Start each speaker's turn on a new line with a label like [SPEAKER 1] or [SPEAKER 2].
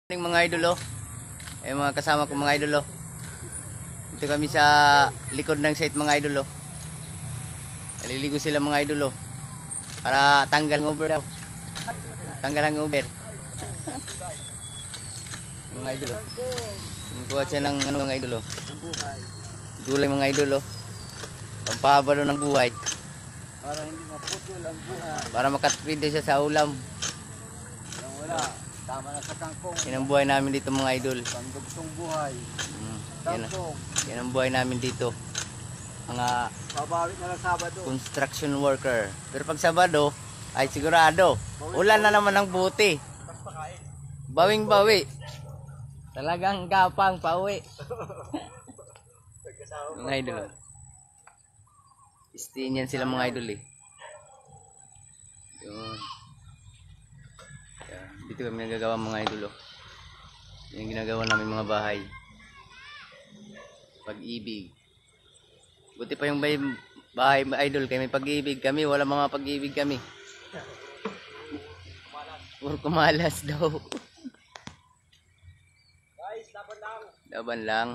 [SPEAKER 1] Mga idol, mga kasama ko mga idol. Dito kami sa likod ng site mga idol. Naliligo sila mga idol para tanggal ng over daw. Tanggal ang over. Mga idol. Kuha siya ng ano mga idol. Gulay mga idol. Pampahaba ng buhay.
[SPEAKER 2] Para hindi maputol ang buhay.
[SPEAKER 1] Para makatipid siya sa ulam.
[SPEAKER 2] Wala. Tama na sa kangkong.
[SPEAKER 1] Yan ang buhay namin dito mga idol.
[SPEAKER 2] Pangdugtong buhay. Kangkong.
[SPEAKER 1] Yan ang buhay namin dito. Mga
[SPEAKER 2] Babawi na lang Sabado.
[SPEAKER 1] construction worker. Pero pag Sabado, ay sigurado. Ulan na naman ng buti. Bawing bawi. Talagang gapang pauwi. Mga idol. Istinyan sila mga idol eh. Yun. Dito kami nagagawa mga idol. Yung ginagawa namin mga bahay. Pag-ibig. Buti pa yung bahay idol kami pag-ibig kami, wala mga pag-ibig kami. Puro kumalas daw.
[SPEAKER 2] Guys, laban lang.
[SPEAKER 1] Laban lang.